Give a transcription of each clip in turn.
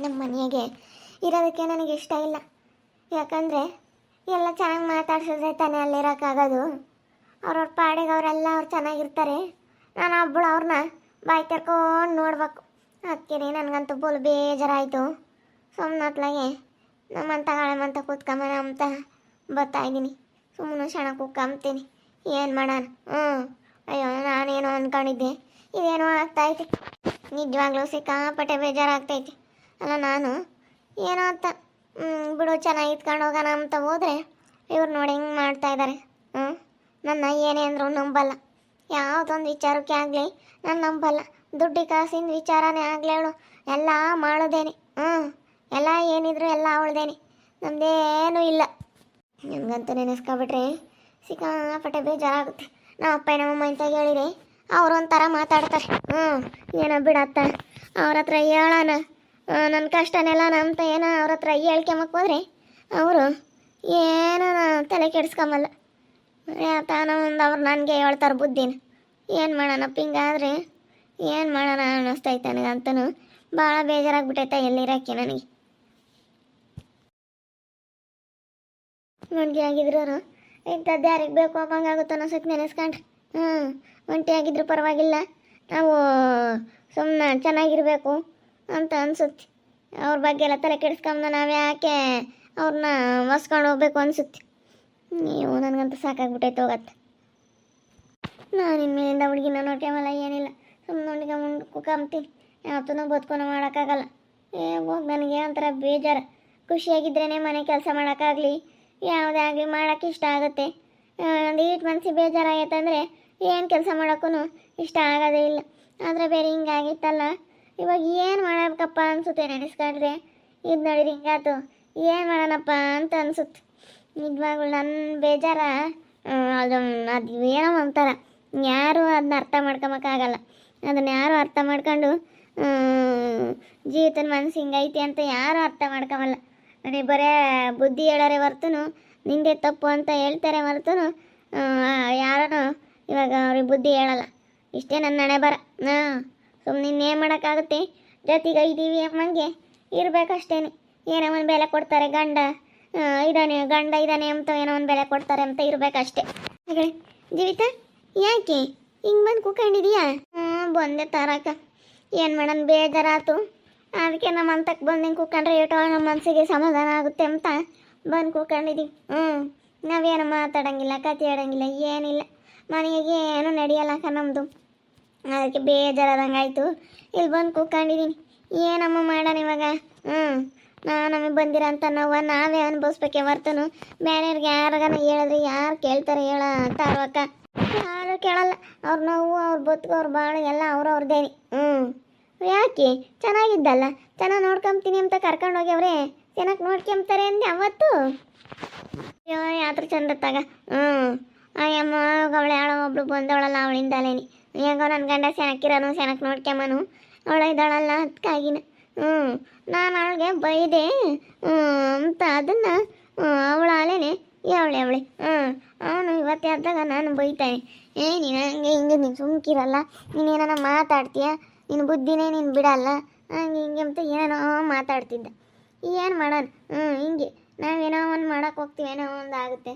ನಮ್ಮ ಮನೆಗೆ ಇರೋದಕ್ಕೆ ನನಗೆ ಇಷ್ಟ ಇಲ್ಲ. ಯಾಕಂದರೆ ಎಲ್ಲ ಚೆನ್ನಾಗಿ ಮಾತಾಡ್ಸಿದ್ರೆ ತಾನೇ ಅಲ್ಲಿರೋಕ್ಕಾಗೋದು. ಅವ್ರವ್ರ ಪಾಡಿಗೆ ಅವರೆಲ್ಲ ಅವ್ರು ಚೆನ್ನಾಗಿರ್ತಾರೆ, ನಾನು ಒಬ್ಬಳು ಅವ್ರನ್ನ ಬಾಯಿ ತೆರ್ಕೊಂಡು ನೋಡ್ಬೇಕು. ಅದಕ್ಕೆ ನನಗಂತೂ ಬೋಲ್ ಬೇಜಾರಾಯಿತು. ಸುಮ್ಮನತ್ಲಾಗೆ ನಮ್ಮಂತ ಗಾಳಮಂತ ಕೂತ್ಕೊಂಬನ ಅಂತ ಬರ್ತಾಯಿದ್ದೀನಿ. ಸುಮ್ಮನೆ ಕ್ಷಣ ಕೂತ್ಕೊಂಬ್ತೀನಿ. ಏನು ಮಾಡೋಣ? ಅಯ್ಯೋ ನಾನೇನೋ ಅಂದ್ಕೊಂಡಿದ್ದೆ, ಇದೇನೋ ಆಗ್ತಾಯಿದೆ. ನಿಜವಾಗ್ಲೂ ಸಿಕ್ಕಾಪಟ್ಟೆ ಬೇಜಾರಾಗ್ತೈತಿ. ಅಲ್ಲ ನಾನು ಏನೋ ಅಂತ ಬಿಡು ಚೆನ್ನಾಗಿ ಇತ್ಕೊಂಡು ಹೋಗೋಣ ಅಂತ ಹೋದರೆ ಇವ್ರು ನೋಡಿ ಹೆಂಗೆ ಮಾಡ್ತಾಯಿದ್ದಾರೆ. ನನ್ನ ಏನೇ ಅಂದರೂ ನಂಬಲ್ಲ. ಯಾವುದೊಂದು ವಿಚಾರಕ್ಕೆ ಆಗಲಿ ನಾನು ನಂಬಲ್ಲ. ದುಡ್ಡು ಕಾಸಿನ ವಿಚಾರನೇ ಆಗಲಿ ಅವಳು ಎಲ್ಲ ಮಾಡೋದೇನೆ. ಎಲ್ಲ ಏನಿದ್ರು ಎಲ್ಲ ಅವಳ್ದೇನೆ, ನಮ್ಮದೇನೂ ಇಲ್ಲ. ನನಗಂತೂ ನೆನೆಸ್ಕೊಬಿಟ್ರೆ ಸಿಕ್ಕಾಪಟ್ಟೆ ಬೇಜಾರಾಗುತ್ತೆ. ನಮ್ಮ ಅಪ್ಪ ನಮ್ಮಮ್ಮ ಅಂತ ಹೇಳಿರಿ ಅವರು ಒಂಥರ ಮಾತಾಡ್ತಾರೆ. ಏನೋ ಬಿಡತ್ತ, ಅವ್ರ ಹತ್ರ ಹೇಳೋಣ ನನ್ನ ಕಷ್ಟನೆಲ್ಲ ಅಂತ ಏನೋ ಅವ್ರ ಹತ್ರ ಹೇಳ್ಕೊಂಬಕ್ಕೆ ಹೋದ್ರೆ ಅವರು ಏನೋ ತಲೆ ಕೆಡಿಸ್ಕೊಂಬಲ್ಲ. ತಾನ ಒಂದು ಅವ್ರು ನನಗೆ ಹೇಳ್ತಾರೆ ಬುದ್ಧಿನ. ಏನು ಮಾಡೋಣಪ್ಪ ಹಿಂಗಾದ್ರೆ ಏನು ಮಾಡೋಣ ಅನ್ನಿಸ್ತೈತೆ ನನಗಂತೂ. ಭಾಳ ಬೇಜಾರಾಗ್ಬಿಟ್ಟೈತೆ ಎಲ್ಲಿರೋಕ್ಕೆ ನನಗೆ. ಒಂಟಿಯಾಗಿದ್ರು ಇಂಥದ್ದು ಯಾರಿಗೆ ಬೇಕು ಹೋಗಂಗಾಗುತ್ತೋ ಅನ್ನಿಸುತ್ತೆ ನೆನೆಸ್ಕೊಂಡ್ರೆ. ಒಂಟಿಯಾಗಿದ್ರು ಪರವಾಗಿಲ್ಲ, ನಾವು ಸುಮ್ಮನೆ ಚೆನ್ನಾಗಿರಬೇಕು ಅಂತ ಅನಿಸುತ್ತೆ. ಅವ್ರ ಬಗ್ಗೆ ಎಲ್ಲ ತಲೆ ಕೆಡಿಸ್ಕೊಂಡು ನಾವು ಯಾಕೆ ಅವ್ರನ್ನ ಹೊಸ್ಕೊಂಡು ಹೋಗ್ಬೇಕು ಅನಿಸುತ್ತೆ. ನೀವು ನನಗಂತೂ ಸಾಕಾಗ್ಬಿಟ್ಟೈತೆ ಹೋಗತ್ತೆ. ನಾನು ಇನ್ಮೇಲಿಂದ ಹುಡುಗಿನ ನೋಡ್ಕೊಂಬಲ್ಲ, ಏನಿಲ್ಲ. ಸುಮ್ಮನೆ ಹುಡುಗ ಕುಕ್ಕಂತೀನಿ. ಯಾವತ್ತೂ ಬದುಕೋನ ಮಾಡೋಕ್ಕಾಗಲ್ಲ. ಹೋಗಿ ನನಗೆ ಒಂಥರ ಬೇಜಾರು. ಖುಷಿಯಾಗಿದ್ರೇ ಮನೆ ಕೆಲಸ ಮಾಡೋಕ್ಕಾಗಲಿ ಯಾವುದೇ ಆಗಲಿ ಮಾಡೋಕ್ಕೆ ಇಷ್ಟ ಆಗುತ್ತೆ. ಒಂದು ಈಟ್ ಮನಸ್ಸಿಗೆ ಬೇಜಾರಾಗೈತೆ ಅಂದರೆ ಏನು ಕೆಲಸ ಮಾಡೋಕ್ಕೂ ಇಷ್ಟ ಆಗೋದೇ ಇಲ್ಲ. ಆದರೆ ಬೇರೆ ಹಿಂಗಾಗಿತ್ತಲ್ಲ, ಇವಾಗ ಏನು ಮಾಡಬೇಕಪ್ಪ ಅನಿಸುತ್ತೆ ನೆನೆಸ್ಕೊಂಡ್ರೆ. ಇದು ನೋಡಿರಿ ಹಿಂಗಾಯ್ತು, ಏನು ಮಾಡೋಣಪ್ಪ ಅಂತ ಅನಿಸುತ್ತೆ. ನಿಜವಾಗ್ಲೂ ನನ್ನ ಬೇಜಾರ ಅದು ಏನೋ ಒಂಥರ ಯಾರೂ ಅದನ್ನ ಅರ್ಥ ಮಾಡ್ಕೊಳಕ್ಕಾಗಲ್ಲ. ಅದನ್ನು ಯಾರು ಅರ್ಥ ಮಾಡ್ಕೊಂಡು ಜೀವಿತದ ಮನಸ್ಸು ಹಿಂಗೈತಿ ಅಂತ ಯಾರೂ ಅರ್ಥ ಮಾಡ್ಕೊಳಲ್ಲ. ನನಗೆ ಬರೇ ಬುದ್ಧಿ ಹೇಳೋರೆ ಹೊರ್ತು ನಿಂದೆ ತಪ್ಪು ಅಂತ ಹೇಳ್ತಾರೆ ಹೊರ್ತು ಯಾರೂ ಇವಾಗ ಅವ್ರಿಗೆ ಬುದ್ಧಿ ಹೇಳಲ್ಲ. ಇಷ್ಟೇ ನನ್ನ ಹಣೆ ಬರ. ಸುಮ್ಮನೆ ಇನ್ನೇನು ಮಾಡೋಕ್ಕಾಗುತ್ತೆ. ಜೊತೆಗೆ ಇದ್ದೀವಿ ಅಮ್ಮಂಗೆ ಇರಬೇಕಷ್ಟೇ. ಏನೋ ಒಂದು ಬೆಲೆ ಕೊಡ್ತಾರೆ, ಗಂಡ ಇದ್ದಾನೆ ಅಂತ ಏನೋ ಒಂದು ಬೆಲೆ ಕೊಡ್ತಾರೆ ಅಂತ ಇರಬೇಕಷ್ಟೇ. ಹಾಗೆ ಜೀವಿತ ಯಾಕೆ ಹಿಂಗೆ ಬಂದು ಕೂಕೊಂಡಿದೀಯಾ? ಬಂದೆ ತರಕ. ಏನು ಮಾಡೋಣ ಬೇಜಾರಾಯ್ತು. ಅದಕ್ಕೆ ನಮ್ಮ ಅಂತಕ್ಕೆ ಬಂದು ಹಿಂಗೆ ಕೂತ್ಕೊಂಡ್ರೆ ಏಟೋ ನಮ್ಮ ಮನಸ್ಸಿಗೆ ಸಮಾಧಾನ ಆಗುತ್ತೆ ಅಂತ ಬಂದು ಕೂತ್ಕೊಂಡಿದ್ದೀವಿ. ನಾವೇನು ಮಾತಾಡೋಂಗಿಲ್ಲ, ಕತೆ ಆಡೋಂಗಿಲ್ಲ, ಏನಿಲ್ಲ. ಮನೆಗೆ ಏನೂ ನಡೆಯಲ್ಲಕ್ಕ ನಮ್ಮದು. ಅದಕ್ಕೆ ಬೇಜಾರಾದಂಗೆ ಆಯಿತು. ಇಲ್ಲಿ ಬಂದು ಕೂತ್ಕೊಂಡಿದ್ದೀನಿ. ಏನಮ್ಮ ಮಾಡೋಣ ಇವಾಗ? ನಮಗೆ ಬಂದಿರೋ ಅಂತ ನೋವು ನಾವೇ ಅನುಭವಿಸ್ಬೇಕೆ ಹೊರ್ತನು ಬೇರೆಯವ್ರಿಗೆ ಯಾರಿಗಾನ ಹೇಳಿದ್ರೆ ಯಾರು ಕೇಳ್ತಾರೆ ಹೇಳ ತಾರವಕ್ಕ? ಯಾರು ಕೇಳಲ್ಲ. ಅವ್ರ ನೋವು ಅವ್ರ ಬದುಕು ಅವ್ರ ಬಾಳು ಎಲ್ಲ ಅವ್ರವ್ರದ್ದೇನೆ. ಯಾಕೆ ಚೆನ್ನಾಗಿದ್ದಲ್ಲ, ಚೆನ್ನಾಗಿ ನೋಡ್ಕೊಂತೀನಿ ಅಂತ ಕರ್ಕೊಂಡು ಹೋಗ್ಯವ್ರೆ, ಚೆನ್ನಾಗಿ ನೋಡ್ಕೊಂತಾರೆ ಅಂದೆ ಅವತ್ತು. ಅಯ್ಯೋ ಯಾತ್ರ ಚಂದ ತಗ. ಅಯ್ಯಮ್ಮ ಅವಳೆ ಯಾಳೋ ಒಬ್ಳು ಬಂದವಳಲ್ಲ, ಅವಳಿಂದಲೇನಿ ಹೇಗೋ ನನ್ನ ಗಂಡ ಸೆನಕ್ಕಿರೋನು ಸೆನಕ್ ನೋಡ್ಕೊಂಬನು ಅವಳ ಇದ್ದಾಳಲ್ಲ ಅದಕ್ಕಾಗಿನ. ನಾನು ಅವಳಿಗೆ ಬೈದೆ ಅಂತ ಅದನ್ನು ಅವಳ ಅಲೇನೆ ಅವಳೆ ಅವನು ಇವತ್ತೇ ಆದಾಗ ನಾನು ಬೈತಾನೆ. ನೀನು ಹಂಗೆ ಹಿಂಗೆ ನೀನು ಸುಮ್ಕಿರಲ್ಲ, ನೀನೇನ ಮಾತಾಡ್ತೀಯ, ನಿನ್ನ ಬುದ್ಧಿನೇ ನೀನು ಬಿಡಲ್ಲ, ಹಂಗೆ ಹಿಂಗೆ ಅಂತ ಏನೋ ಮಾತಾಡ್ತಿದ್ದ. ಏನು ಮಾಡೋಣ? ಹಿಂಗೆ ನಾವೇನೋ ಒಂದು ಮಾಡೋಕೆ ಹೋಗ್ತೀವಿ, ಏನೋ ಒಂದು ಆಗುತ್ತೆ.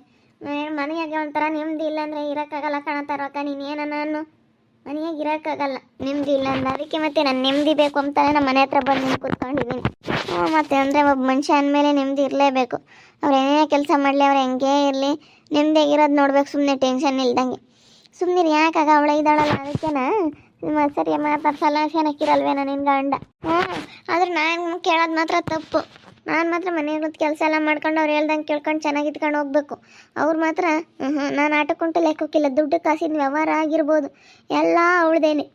ಮನೆಯಾಗೆ ಒಂಥರ ನೆಮ್ಮದಿ ಇಲ್ಲಾಂದರೆ ಇರೋಕ್ಕಾಗಲ್ಲ ಕಾಣತ್ತಾರಕ್ಕ. ನೀನೇನ ನಾನು ಮನೆಯಾಗೆ ಇರೋಕ್ಕಾಗಲ್ಲ ನೆಮ್ಮದಿ ಇಲ್ಲ ಅಂದ. ಅದಕ್ಕೆ ಮತ್ತೆ ನಾನು ನೆಮ್ಮದಿ ಬೇಕು ಅಂತಾನೆ ನಮ್ಮ ಮನೆ ಹತ್ರ ಬಂದು ಕೂತ್ಕೊಂಡಿದ್ದೀನಿ. ಮತ್ತೆ ಅಂದರೆ ಒಬ್ಬ ಮನುಷ್ಯ ಅಂದಮೇಲೆ ನೆಮ್ಮದಿ ಇರಲೇಬೇಕು. ಅವ್ರು ಏನೇ ಕೆಲಸ ಮಾಡಲಿ, ಅವ್ರು ಹೆಂಗೇ ಇರಲಿ, ನೆಮ್ಮದಿಯಾಗಿರೋದು ನೋಡ್ಬೇಕು, ಸುಮ್ಮನೆ ಟೆನ್ಷನ್ ಇಲ್ದಂಗೆ. ಸುಮ್ಮನೆ ಯಾಕಾಗ ಅವಳ ಇದ್ದಾಳಲ್ಲ ಅದಕ್ಕೇನ ಸರಿ ಮಾತಾಡ್ಸಲ್ಲ, ಚೆನ್ನಾಗಿರಲ್ವೇನೋ ನಿನ್ನ ಗಂಡ. ಆದ್ರೆ ನಾನು ಕೇಳೋದು ಮಾತ್ರ ತಪ್ಪು. ನಾನು ಮಾತ್ರ ಮನೆಗೆ ಕೆಲಸ ಎಲ್ಲ ಮಾಡ್ಕೊಂಡು ಅವ್ರು ಹೇಳ್ದಂಗೆ ಕೇಳ್ಕೊಂಡು ಚೆನ್ನಾಗಿದ್ಕೊಂಡು ಹೋಗ್ಬೇಕು. ಅವ್ರು ಮಾತ್ರ ನಾನು ಆಟಕ್ಕುಂಟು ಲೆಕ್ಕೋಕ್ಕಿಲ್ಲ. ದುಡ್ಡು ಕಾಸಿನ ವ್ಯವಹಾರ ಆಗಿರ್ಬೋದು, ಎಲ್ಲ ಅವಳದೇನೆ.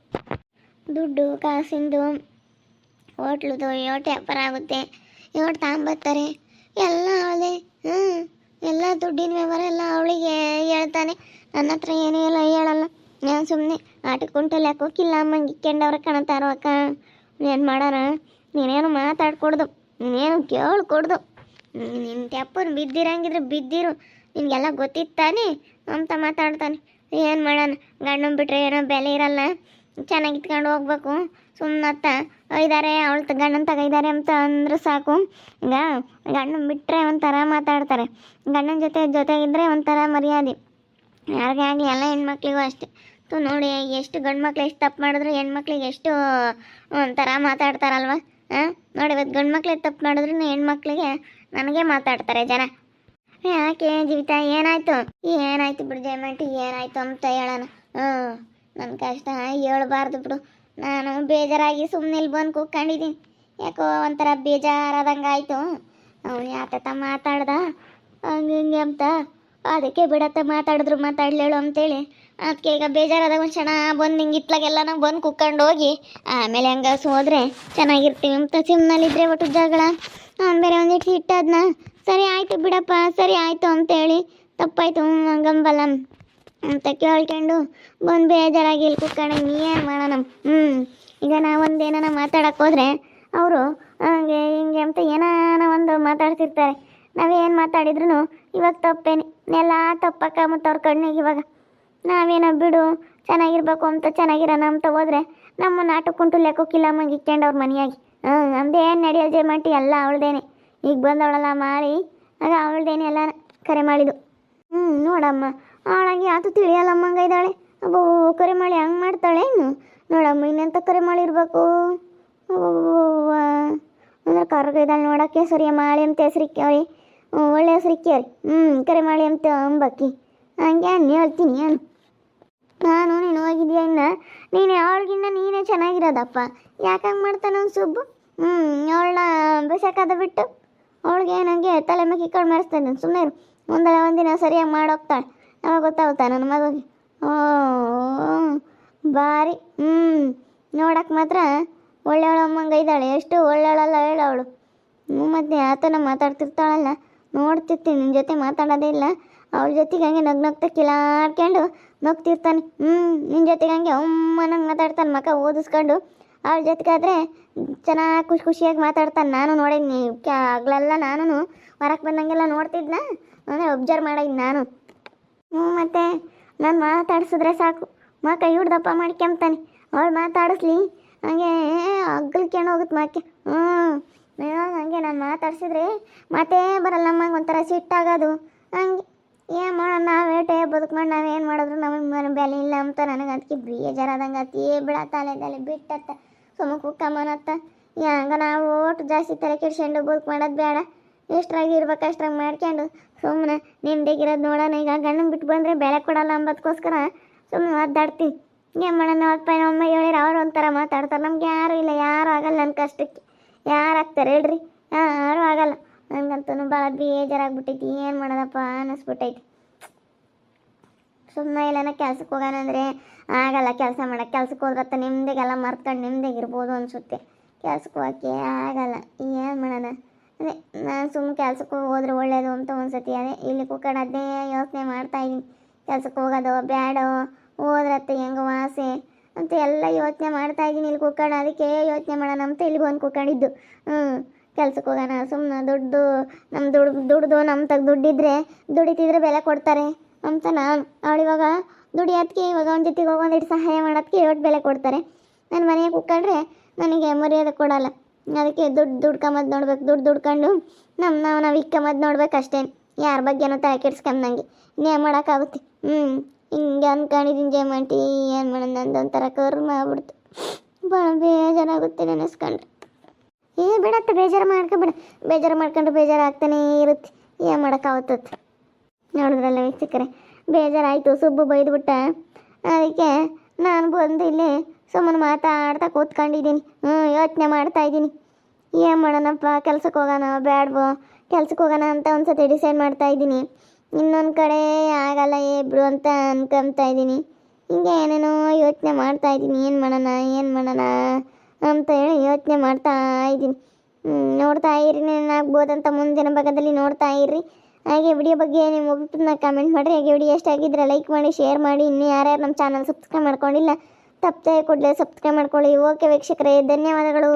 ದುಡ್ಡು ಕಾಸಿಂದು ಹೋಟ್ಲದು ಯೋಟೆ ವ್ಯಾಪಾರ ಆಗುತ್ತೆ, ಯೋಟು ತಗೊಂಬರ್ತಾರೆ, ಎಲ್ಲ ಅವಳದೇ. ಎಲ್ಲ ದುಡ್ಡಿನ ವ್ಯವಹಾರ ಎಲ್ಲ ಅವಳಿಗೆ ಹೇಳ್ತಾನೆ. ನನ್ನ ಹತ್ರ ಏನೂ ಎಲ್ಲ ಹೇಳಲ್ಲ. ನಾನು ಸುಮ್ಮನೆ ಆಟಕ್ಕುಂಟು ಲೆಕ್ಕೋಕ್ಕಿಲ್ಲ ಅಮ್ಮಂಗೆ ಇಕ್ಕೊಂಡವ್ರ ಕಾಣ್ತಾರೋ ಅಕ್ಕ. ಏನು ಮಾಡೋಣ? ನೀನೇನು ಮಾತಾಡ್ಕೊಡ್ದು, ನೀನೇನು ಕೇಳ್ಕೊಡ್ದು. ನಿನ್ನ ತೆಪ್ಪನು ಬಿದ್ದಿರಂಗಿದ್ರೆ ಬಿದ್ದಿರು, ನಿನಗೆಲ್ಲ ಗೊತ್ತಿತ್ತಾನೆ ಅಂತ ಮಾತಾಡ್ತಾನೆ. ಏನು ಮಾಡೋಣ? ಗಂಡನ ಬಿಟ್ರೆ ಏನೋ ಬೆಲೆ ಇರಲ್ಲ, ಚೆನ್ನಾಗಿ ಇತ್ಕೊಂಡು ಹೋಗ್ಬೇಕು. ಸುಮ್ಮನತ್ತ ಇದ್ದಾರೆ ಅವಳು ಗಂಡನ ತಗಿದ್ದಾರೆ ಅಂತ ಅಂದ್ರೆ ಸಾಕು. ಈಗ ಗಂಡನ ಬಿಟ್ಟರೆ ಒಂಥರ ಮಾತಾಡ್ತಾರೆ, ಗಂಡನ ಜೊತೆಗಿದ್ರೆ ಒಂಥರ ಮರ್ಯಾದೆ. ಯಾರಿಗೆ ಆಗಲಿ ಎಲ್ಲ ಹೆಣ್ಮಕ್ಳಿಗೂ ಅಷ್ಟೇ. ನೋಡಿ ಎಷ್ಟು ಗಂಡು ಮಕ್ಳು ಎಷ್ಟು ತಪ್ಪು ಮಾಡಿದ್ರು ಹೆಣ್ಮಕ್ಳಿಗೆ ಎಷ್ಟು ಒಂಥರ ಮಾತಾಡ್ತಾರಲ್ವ. ನೋಡಿ ಇವತ್ತು ಗಂಡು ಮಕ್ಳಿಗೆ ತಪ್ಪು ಮಾಡಿದ್ರು ಹೆಣ್ಮಕ್ಳಿಗೆ ನನಗೆ ಮಾತಾಡ್ತಾರೆ ಜನ. ಯಾಕೆ ಜೀವಿತ ಏನಾಯ್ತು ಬಿಡು ಜಯಮಂಟಿ, ಏನಾಯ್ತು ಅಂತ ಹೇಳೋಣ. ನನ್ನ ಕಷ್ಟ ಹೇಳ್ಬಾರ್ದು ಬಿಡು. ನಾನು ಬೇಜಾರಾಗಿ ಸುಮ್ಮನೆ ಇಲ್ಲಿ ಬಂದು ಕೂತ್ಕೊಂಡಿದ್ದೀನಿ. ಯಾಕೋ ಒಂಥರ ಬೇಜಾರಾದಂಗೆ ಆಯಿತು. ಅವನು ಯಾತ ಮಾತಾಡ್ದ ಹಂಗೆ ಹಿಂಗೆ ಅಂತ, ಅದಕ್ಕೆ ಬಿಡತ್ತ ಮಾತಾಡಲೇಳು ಅಂತೇಳಿ ಅದಕ್ಕೆ ಈಗ ಬೇಜಾರಾದಾಗ ಒಂದು ಕ್ಷಣ ಬಂದು ಹಿಂಗೆ ಇತ್ಲಾಗೆಲ್ಲ ನಾವು ಬಂದು ಕುತ್ಕೊಂಡು ಹೋಗಿ ಆಮೇಲೆ ಹಂಗೆ ಹೋದ್ರೆ ಚೆನ್ನಾಗಿರ್ತೀವಿ ಅಂತ ಸಿಮ್ನಲ್ಲಿದ್ದರೆ ಒಟ್ಟು ಜಗಳ. ಅವ್ನು ಬೇರೆ ಒಂದಿಟ್ಟು ಸಿಟ್ಟದ್ನ. ಸರಿ ಆಯಿತು ಬಿಡಪ್ಪ, ಸರಿ ಆಯಿತು ಅಂತೇಳಿ ತಪ್ಪಾಯ್ತು ಹಂಗಂಬಲ್ಲ ಅಂತ ಕೇಳ್ಕೊಂಡು ಬಂದು ಬೇಜಾರಾಗಿ ಇಲ್ಲಿ ಕುತ್ಕೊಂಡು ಏನು ಮಾಡೋಣ. ಈಗ ನಾವೊಂದೇನ ಮಾತಾಡಕ್ಕೆ ಹೋದರೆ ಅವರು ಹಂಗೆ ಹಿಂಗೆ ಅಂತ ಏನಾನ ಒಂದು ಮಾತಾಡ್ತಿರ್ತಾರೆ. ನಾವೇನು ಮಾತಾಡಿದ್ರು ಇವಾಗ ತಪ್ಪೇನೆ ಎಲ್ಲ ತಪ್ಪಕ್ಕ ಮತ್ತು ಅವ್ರ ಕಣ್ಣಿಗೆ ಇವಾಗ ನಾವೇನೋ ಬಿಡು ಚೆನ್ನಾಗಿರ್ಬೇಕು ಅಂತ ಚೆನ್ನಾಗಿರೋಣ ಅಂತ ಹೋದ್ರೆ ನಮ್ಮ ನಾಟಕುಂಟು ಲೆಕ್ಕಕ್ಕಿಲ್ಲ ಅಮ್ಮಂಗೆ ಇಕ್ಕೊಂಡು ಅವ್ರ ಮನೆಯಾಗಿ ನಮ್ದೇನು ನಡೆಯೋ ಜಯಮಂಟಿ ಎಲ್ಲ ಅವಳ್ದೇನೆ. ಈಗ ಬಂದವಳಲ್ಲ ಮಾಡಿ ಆಗ ಅವಳ್ದೇನೆ ಎಲ್ಲ ಕರೆ ಮಾಡಿದ್ದು. ನೋಡಮ್ಮ ಅವಳಾಗಿ ಯಾತು ತಿಳಿಯಲ್ಲಮ್ಮಂಗ ಇದ್ದಾಳೆ. ಅಬ್ಬೋ ಕರೆ ಮಾಡಿ ಹಂಗೆ ಮಾಡ್ತಾಳೆ ಇನ್ನು. ನೋಡಮ್ಮ ಇನ್ನೆಂತ ಕರೆ ಮಾಡಿರ್ಬೇಕು. ಅಂದ್ರೆ ಕರ್ಗಿದ್ದಾಳೆ ನೋಡೋಕ್ಕೆ ಸರಿಯ ಮಾಳಿ ಅಂತ ಹೆಸರಿಕ್ಕೆ ಅವ್ರಿ ಒಳ್ಳೆ ಹೆಸರಿಕ್ಕೆ ಅವ್ರಿ. ಕರೆ ಮಾಡಿ ಅಂತ ಅಂಬಕ್ಕಿ ಹಂಗೆ ಹೇಳ್ತೀನಿ ನಾನು ನೀನು ಹೋಗಿದ್ಯಾ ಇನ್ನು ನೀನು ಅವಳಿಗಿನ್ನ ನೀನೇ ಚೆನ್ನಾಗಿರೋದಪ್ಪ. ಯಾಕಂಗೆ ಮಾಡ್ತಾನೆ ಒಂದು ಸುಬ್ಬು. ಅವಳನ್ನ ಬೇಸಕ್ಕಾದ ಬಿಟ್ಟು ಅವಳಿಗೆ ನನಗೆ ತಲೆ ಮೇಲೆ ಕಿಕ್ಕಳು ಮೆರೆಸ್ತಾನೆ. ಸುಮ್ಮನೆ ಒಂದಿನ ಸರಿಯಾಗಿ ಮಾಡೋಗ್ತಾಳೆ, ಅವಾಗ ಗೊತ್ತಾಗುತ್ತಾ ನನ್ನ ಮಗುಗೆ. ಭಾರಿ ನೋಡಕ್ಕೆ ಮಾತ್ರ ಒಳ್ಳೆಯವಳು ಅಮ್ಮಂಗ ಇದ್ದಾಳೆ. ಎಷ್ಟು ಒಳ್ಳೆಯವಳಲ್ಲ ಹೇಳವಳು. ಮತ್ತು ಆತನ ಮಾತಾಡ್ತಿರ್ತಾಳಲ್ಲ ನೋಡ್ತಿರ್ತೀನಿ. ನಿನ್ನ ಜೊತೆ ಮಾತಾಡೋದೇ ಇಲ್ಲ, ಅವಳ ಜೊತೆಗೆ ಹಂಗೆ ನಗ್ನಗ್ತಾ ಕಿಲಾಡ್ಕೊಂಡು ನಗ್ತಿರ್ತಾನೆ. ನಿನ್ನ ಜೊತೆಗೆ ಹಂಗೆ ಅಮ್ಮನಂಗೆ ಮಾತಾಡ್ತಾನೆ, ಮಕ್ಕ ಓದಿಸ್ಕೊಂಡು. ಅವಳ ಜೊತೆಗಾದರೆ ಚೆನ್ನಾಗಿ ಖುಷಿಯಾಗಿ ಮಾತಾಡ್ತಾನೆ. ನಾನು ನೋಡೀನಿ ಆಗ್ಲೆಲ್ಲ, ನಾನು ಹೊರಕ್ಕೆ ಬಂದಂಗೆಲ್ಲ ನೋಡ್ತಿದ್ನ, ಅಂದರೆ ಒಬ್ಸರ್ವ್ ಮಾಡಿದ್ದು ನಾನು. ಮತ್ತು ನಾನು ಮಾತಾಡಿಸಿದ್ರೆ ಸಾಕು ಮಕ್ಕ ಹಿಡ್ದಪ್ಪ ಮಾಡ್ಕೊಂತಾನೆ. ಅವಳು ಮಾತಾಡಿಸ್ಲಿ ಹಂಗೆ ಅಗ್ಗಲ್ಕೊಂಡು ಹೋಗುತ್ತೆ ಮಾಕೆ. ಹಂಗೆ ನಾನು ಮಾತಾಡ್ಸಿದ್ರೆ ಮಾತೇ ಬರಲ್ಲ ನಮ್ಮಂಗೆ ಒಂಥರ ಸಿಟ್ಟಾಗೋದು. ಹಂಗೆ ಏನು ಮಾಡೋಣ, ನಾವೇಟೆ ಬದುಕು ಮಾಡಿ ನಾವೇನು ಮಾಡಿದ್ರು ನಮಗೆ ಬೆಲೆ ಇಲ್ಲ ಅಂತ ನನಗೆ ಅದಕ್ಕೆ ಬೇಜಾರಾದಂಗೆ ಅತಿ ಬಿಡತ್ತಲೆ ಬಿಟ್ಟತ್ತ ಸುಮ್ಮ ಕುಕ್ಕಮ್ಮನತ್ತ. ಹಂಗೆ ನಾವು ಓಟು ಜಾಸ್ತಿ ತಲೆ ಕೆಡ್ಸ್ಕೊಂಡು ಬದುಕು ಮಾಡೋದು ಬೇಡ. ಎಷ್ಟ್ರಾಗಿ ಇರ್ಬೇಕು ಅಷ್ಟ್ರಾಗಿ ಮಾಡ್ಕೊಂಡು ಸುಮ್ಮನೆ ನಿಮ್ದೇಗಿರೋದು ನೋಡೋಣ. ಈಗ ಗಂಡನ ಬಿಟ್ಟು ಬಂದರೆ ಬೆಲೆ ಕೊಡಲ್ಲ ಅಂಬೋದಕ್ಕೋಸ್ಕರ ಸುಮ್ಮನೆ ಒದ್ದಾಡ್ತೀವಿ. ಏನು ಮಾಡೋಣ, ಅಮ್ಮ ಹೇಳಿರ ಅವ್ರು ಒಂಥರ ಮಾತಾಡ್ತಾರೆ. ನಮ್ಗೆ ಯಾರೂ ಇಲ್ಲ, ಯಾರೂ ಆಗಲ್ಲ ನನ್ನ ಕಷ್ಟಕ್ಕೆ. ಯಾರು ಆಗ್ತಾರೆ ಹೇಳ್ರಿ, ಯಾರೂ ಆಗಲ್ಲ. ನನಗಂತೂ ಭಾಳ ಬೇಜಾರಾಗ್ಬಿಟ್ಟೈತಿ. ಏನು ಮಾಡೋದಪ್ಪ ಅನ್ನಿಸ್ಬಿಟ್ಟೈತಿ. ಸುಮ್ಮನೆ ಇಲ್ಲನ ಕೆಲ್ಸಕ್ಕೆ ಹೋಗೋಣ ಅಂದರೆ ಆಗಲ್ಲ. ಕೆಲಸ ಮಾಡೋಕ್ಕೆ ಕೆಲ್ಸಕ್ಕೆ ಹೋದ್ರತ್ತ ನಿಮ್ದಿಗೆಲ್ಲ ಮರ್ತ್ಕೊಂಡು ನಿಮ್ದಿಗಿರ್ಬೋದು ಅನಿಸುತ್ತೆ. ಕೆಲ್ಸಕ್ಕೆ ಹೋಗೋಕ್ಕೆ ಆಗಲ್ಲ. ಏನು ಮಾಡೋಣ, ಅದೇ ನಾನು ಸುಮ್ಮನೆ ಕೆಲ್ಸಕ್ಕೆ ಹೋದ್ರೆ ಒಳ್ಳೇದು ಅಂತ ಒಂದ್ಸತಿ ಅದೇ ಇಲ್ಲಿ ಕೂತ್ಕೊಂಡು ಅದೇ ಯೋಚನೆ ಮಾಡ್ತಾಯಿದ್ದೀನಿ. ಕೆಲ್ಸಕ್ಕೆ ಹೋಗೋದು ಬೇಡೋ, ಹೋದ್ರತ್ತ ಹೆಂಗೆ ವಾಸೆ ಅಂತ ಎಲ್ಲ ಯೋಚನೆ ಮಾಡ್ತಾಯಿದ್ದೀನಿ ಇಲ್ಲಿ ಕೂತ್ಕೊಂಡು. ಅದಕ್ಕೆ ಯೋಚನೆ ಮಾಡೋಣ ಅಂತ ಇಲ್ಲಿ ಬಂದು ಕೂತ್ಕೊಂಡಿದ್ದು. ಕೆಲ್ಸಕ್ಕೆ ಹೋಗೋಣ ಸುಮ್ಮನೆ ದುಡ್ದು ನಮ್ಮ ದುಡ್ಡಿದ್ರೆ ದುಡಿತಿದ್ರೆ ಬೆಲೆ ಕೊಡ್ತಾರೆ ಅಂತ ನಾನು. ಅವಳಿವಾಗ ದುಡಿಯೋದಕ್ಕೆ ಇವಾಗ ಅವನ ಜೊತೆಗೆ ಹೋಗೋದಿಟ್ಟು ಸಹಾಯ ಮಾಡೋದಕ್ಕೆ ಇವತ್ತು ಬೆಲೆ ಕೊಡ್ತಾರೆ. ನನ್ನ ಮನೆಗೆ ಕೂತ್ಕೊಂಡ್ರೆ ನನಗೆ ಮರ್ಯಾದೆ ಕೊಡೋಲ್ಲ. ಅದಕ್ಕೆ ದುಡ್ಕೊಂಬದ್ದು ನೋಡ್ಬೇಕು. ದುಡ್ಕೊಂಡು ನಾವು ಇಕ್ಕಂಬದ್ದು ನೋಡ್ಬೇಕು ಅಷ್ಟೇ. ಯಾರ ಬಗ್ಗೆನೂ ತಲೆ ಕೆಡ್ಸ್ಕೊಂಬಂಗೆ ಇನ್ನೇನು ಮಾಡೋಕ್ಕಾಗುತ್ತೆ. ಹಿಂಗೆ ಅಂದ್ಕೊಂಡಿದ್ದೀನಿ ಜಯಮಂಟಿ. ಏನು ಮಾಡೋಣ, ನಂದೊಂಥರ ಕರ್ಮ ಆಗ್ಬಿಡ್ತು. ಭಾಳ ಬೇಜಾರಾಗುತ್ತೆ ನೆನೆಸ್ಕೊಂಡ್ರೆ. ಬಿಡತ್ತೆ, ಬೇಜಾರು ಮಾಡ್ಕೊಂಡ್ರೆ ಬೇಜಾರಾಗ್ತಾನೇ ಇರುತ್ತೆ. ಏನು ಮಾಡೋಕ್ಕಾಗುತ್ತತ್ತು. ನೋಡಿದ್ರಲ್ಲ ವೀಕ್ಷಕರೇ, ಬೇಜಾರಾಯಿತು. ಸುಬ್ಬು ಬೈದ್ಬಿಟ್ಟ. ಅದಕ್ಕೆ ನಾನು ಬಂದು ಇಲ್ಲಿ ಸುಮ್ಮನೆ ಮಾತಾಡ್ತಾ ಕೂತ್ಕೊಂಡಿದ್ದೀನಿ. ಯೋಚನೆ ಮಾಡ್ತಾಯಿದ್ದೀನಿ ಏನು ಮಾಡೋಣಪ್ಪ, ಕೆಲ್ಸಕ್ಕೆ ಹೋಗೋಣ ಬೇಡವೋ. ಕೆಲ್ಸಕ್ಕೆ ಹೋಗೋಣ ಅಂತ ಒಂದು ಸತಿ ಡಿಸೈಡ್ ಮಾಡ್ತಾಯಿದ್ದೀನಿ. ಇನ್ನೊಂದು ಕಡೆ ಆಗಲ್ಲ ಬಿಡು ಅಂತ ಅನ್ಕೊತಾ ಇದ್ದೀನಿ. ಹಿಂಗೆ ಏನೇನೋ ಯೋಚನೆ ಮಾಡ್ತಾಯಿದ್ದೀನಿ. ಏನು ಮಾಡೋಣ ಅಂತ ಹೇಳಿ ಯೋಚನೆ ಮಾಡ್ತಾಯಿದ್ದೀನಿ. ನೋಡ್ತಾ ಇರಿ, ಏನಾಗ್ಬೋದಂತ ಮುಂದಿನ ಭಾಗದಲ್ಲಿ ನೋಡ್ತಾ ಇರ್ರಿ. ಹಾಗೆ ವಿಡಿಯೋ ಬಗ್ಗೆ ನಿಮ್ಮ ಒಬ್ಬರನ್ನ ಕಮೆಂಟ್ ಮಾಡಿರಿ. ಹಾಗೆ ವಿಡಿಯೋ ಎಷ್ಟಾಗಿದ್ದರೆ ಲೈಕ್ ಮಾಡಿ, ಶೇರ್ ಮಾಡಿ. ಇನ್ನೂ ಯಾರ್ಯಾರು ನಮ್ಮ ಚಾನಲ್ ಸಬ್ಸ್ಕ್ರೈಬ್ ಮಾಡ್ಕೊಂಡಿಲ್ಲ ತಪ್ಪದೆ ಕೂಡಲೇ ಸಬ್ಸ್ಕ್ರೈಬ್ ಮಾಡ್ಕೊಳ್ಳಿ. ಓಕೆ ವೀಕ್ಷಕರೇ, ಧನ್ಯವಾದಗಳು.